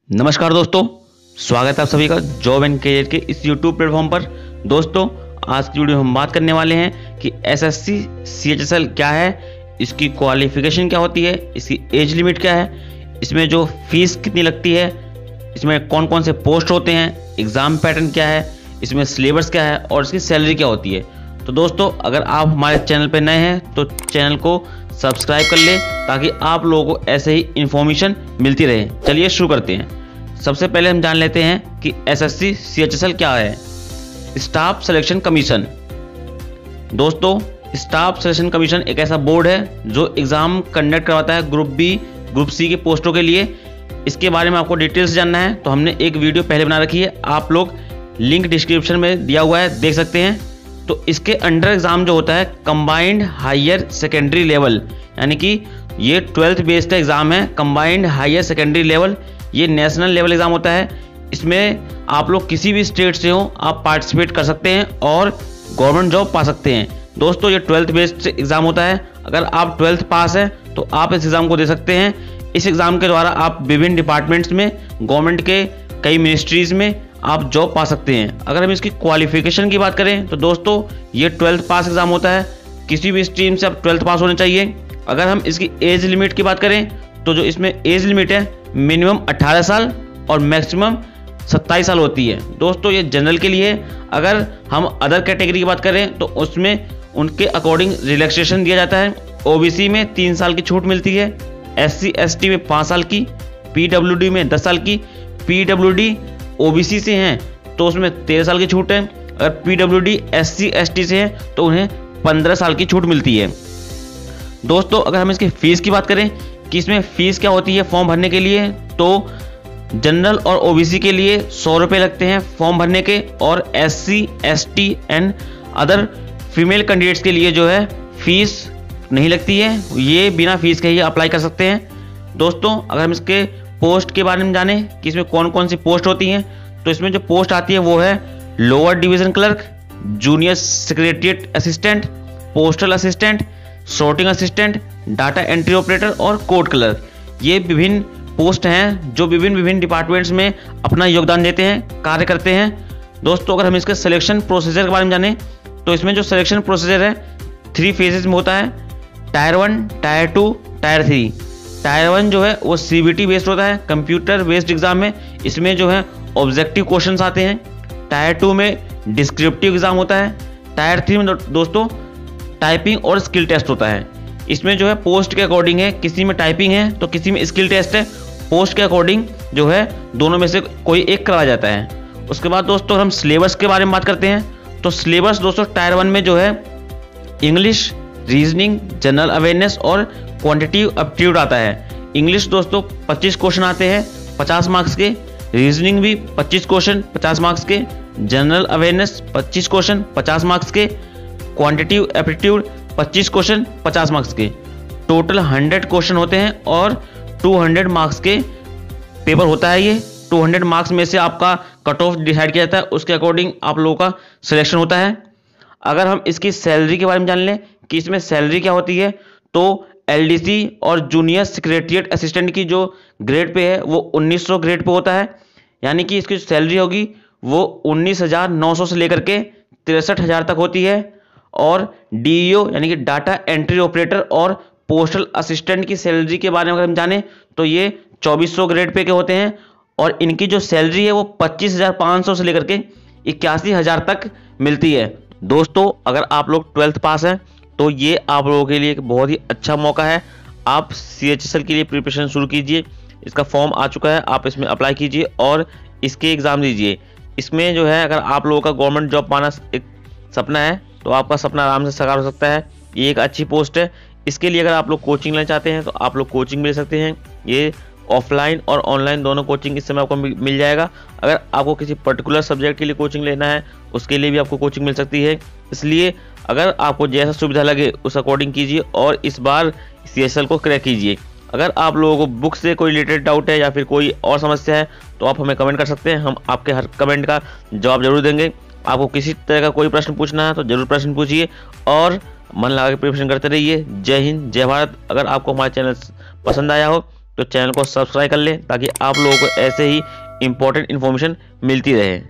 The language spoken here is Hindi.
नमस्कार दोस्तों, स्वागत है आप सभी का जॉब एंड करियर के इस यूट्यूब प्लेटफॉर्म पर। दोस्तों, आज की वीडियो हम बात करने वाले हैं कि एसएससी सीएचएसएल क्या है, इसकी क्वालिफिकेशन क्या होती है, इसकी एज लिमिट क्या है, इसमें जो फीस कितनी लगती है, इसमें कौन कौन से पोस्ट होते हैं, एग्ज़ाम पैटर्न क्या है, इसमें सिलेबस क्या है और इसकी सैलरी क्या होती है। तो दोस्तों, अगर आप हमारे चैनल पर नए हैं तो चैनल को सब्सक्राइब कर लें ताकि आप लोगों को ऐसे ही इन्फॉर्मेशन मिलती रहे। चलिए शुरू करते हैं। सबसे पहले हम जान लेते हैं कि एसएससी सीएचएसएल क्या है। Staff selection commission. दोस्तों, स्टाफ सिलेक्शन कमीशन एक ऐसा बोर्ड है जो एग्ज़ाम कंडक्ट करवाता है ग्रुप बी ग्रुप सी के पोस्टों के लिए। इसके बारे में आपको डिटेल्स जानना है तो हमने एक वीडियो पहले बना रखी है, आप लोग लिंक डिस्क्रिप्शन में दिया हुआ है, देख सकते हैं। तो इसके अंडर एग्ज़ाम जो होता है कंबाइंड हायर सेकेंडरी लेवल, यानी कि ये 12th बेस्ड एग्ज़ाम है। कंबाइंड हायर सेकेंडरी लेवल ये नेशनल लेवल एग्ज़ाम होता है। इसमें आप लोग किसी भी स्टेट से हो आप पार्टिसिपेट कर सकते हैं और गवर्नमेंट जॉब पा सकते हैं। दोस्तों, ये 12th बेस्ड एग्ज़ाम होता है। अगर आप 12th पास हैं तो आप इस एग्ज़ाम को दे सकते हैं। इस एग्ज़ाम के द्वारा आप विभिन्न डिपार्टमेंट्स में, गवर्नमेंट के कई मिनिस्ट्रीज़ में आप जॉब पा सकते हैं। अगर हम इसकी क्वालिफिकेशन की बात करें तो दोस्तों, ये 12th पास एग्ज़ाम होता है। किसी भी स्ट्रीम से आप 12th पास होने चाहिए। अगर हम इसकी एज लिमिट की बात करें तो जो इसमें एज लिमिट है मिनिमम 18 साल और मैक्सिमम 27 साल होती है। दोस्तों, ये जनरल के लिए है। अगर हम अदर कैटेगरी की बात करें तो उसमें उनके अकॉर्डिंग रिलैक्सेशन दिया जाता है। ओबीसी में 3 साल की छूट मिलती है, एससी एसटी में 5 साल की, पीडब्ल्यूडी में 10 साल की। पीडब्ल्यूडी ओबीसी से हैं तो उसमें 13 साल की छूट है। अगर पीडब्ल्यूडी एससी एसटी से है तो उन्हें 15 साल की छूट मिलती है। दोस्तों, अगर हम इसकी फ़ीस की बात करें कि इसमें फ़ीस क्या होती है फॉर्म भरने के लिए, तो जनरल और ओबीसी के लिए 100 रुपये लगते हैं फॉर्म भरने के, और SC ST and other female candidates के लिए जो है फ़ीस नहीं लगती है, ये बिना फीस के ही अप्लाई कर सकते हैं। दोस्तों, अगर हम इसके पोस्ट के बारे में जानें कि इसमें कौन कौन सी पोस्ट होती हैं, तो इसमें जो पोस्ट आती है वो है lower division clerk, junior secretariat assistant, postal assistant, sorting assistant, data entry operator और कोड क्लर्क। ये विभिन्न पोस्ट हैं जो विभिन्न डिपार्टमेंट्स में अपना योगदान देते हैं, कार्य करते हैं। दोस्तों, अगर हम इसके सिलेक्शन प्रोसीजर के बारे में जानें तो इसमें जो सिलेक्शन प्रोसीजर है 3 फेजेज में होता है। Tyre 1, tyre 2, tyre 3। टायर 1 जो है वो सीबीटी बेस्ड होता है, कंप्यूटर बेस्ड एग्जाम में। इसमें जो है ऑब्जेक्टिव क्वेश्चंस आते हैं। टायर 2 में डिस्क्रिप्टिव एग्जाम होता है। टायर 3 में दोस्तों टाइपिंग और स्किल टेस्ट होता है। इसमें जो है पोस्ट के अकॉर्डिंग है, किसी में टाइपिंग है तो किसी में स्किल टेस्ट है। पोस्ट के अकॉर्डिंग जो है दोनों में से कोई एक कराया जाता है। उसके बाद दोस्तों हम सिलेबस के बारे में बात करते हैं तो सिलेबस दोस्तों टायर 1 में जो है इंग्लिश, रीजनिंग, जनरल अवेयरनेस और क्वांटिटेटिव एप्टीट्यूड आता है। इंग्लिश दोस्तों 25 क्वेश्चन आते हैं 50 मार्क्स के, रीजनिंग भी 25 क्वेश्चन 50 मार्क्स के, जनरल अवेयरनेस 25 क्वेश्चन 50 मार्क्स के, क्वांटिटेटिव एप्टीट्यूड 25 क्वेश्चन 50 मार्क्स के। टोटल 100 क्वेश्चन होते हैं और 200 मार्क्स के पेपर होता है। ये 200 मार्क्स में से आपका कट ऑफ डिसाइड किया जाता है, उसके अकॉर्डिंग आप लोगों का सिलेक्शन होता है। अगर हम इसकी सैलरी के बारे में जान लें कि इसमें सैलरी क्या होती है, तो एलडीसी और जूनियर सेक्रेटरीट असिस्टेंट की जो ग्रेड पे है वो 1900 ग्रेड पे होता है, यानी कि इसकी सैलरी होगी वो 19,900 से लेकर के 63,000 तक होती है। और डीईओ यानी कि डाटा एंट्री ऑपरेटर और पोस्टल असिस्टेंट की सैलरी के बारे में अगर हम जानें तो ये 2400 ग्रेड पे के होते हैं और इनकी जो सैलरी है वो 25,500 से लेकर के 81,000 तक मिलती है। दोस्तों, अगर आप लोग 12th पास हैं तो ये आप लोगों के लिए एक बहुत ही अच्छा मौका है। आप सीएचएसएल के लिए प्रिपरेशन शुरू कीजिए। इसका फॉर्म आ चुका है, आप इसमें अप्लाई कीजिए और इसके एग्ज़ाम दीजिए। इसमें जो है अगर आप लोगों का गवर्नमेंट जॉब पाना एक सपना है तो आपका सपना आराम से साकार हो सकता है। ये एक अच्छी पोस्ट है। इसके लिए अगर आप लोग कोचिंग लेना चाहते हैं तो आप लोग कोचिंग ले सकते हैं। ये ऑफलाइन और ऑनलाइन दोनों कोचिंग इस समय आपको मिल जाएगा। अगर आपको किसी पर्टिकुलर सब्जेक्ट के लिए कोचिंग लेना है उसके लिए भी आपको कोचिंग मिल सकती है। इसलिए अगर आपको जैसा सुविधा लगे उस अकॉर्डिंग कीजिए और इस बार सीएचएसएल को क्रैक कीजिए। अगर आप लोगों को बुक से कोई रिलेटेड डाउट है या फिर कोई और समस्या है तो आप हमें कमेंट कर सकते हैं, हम आपके हर कमेंट का जवाब जरूर देंगे। आपको किसी तरह का कोई प्रश्न पूछना है तो जरूर प्रश्न पूछिए और मन लगा के प्रिपरेशन करते रहिए। जय हिंद, जय भारत। अगर आपको हमारा चैनल पसंद आया हो तो चैनल को सब्सक्राइब कर लें ताकि आप लोगों को ऐसे ही इंपॉर्टेंट इन्फॉर्मेशन मिलती रहे।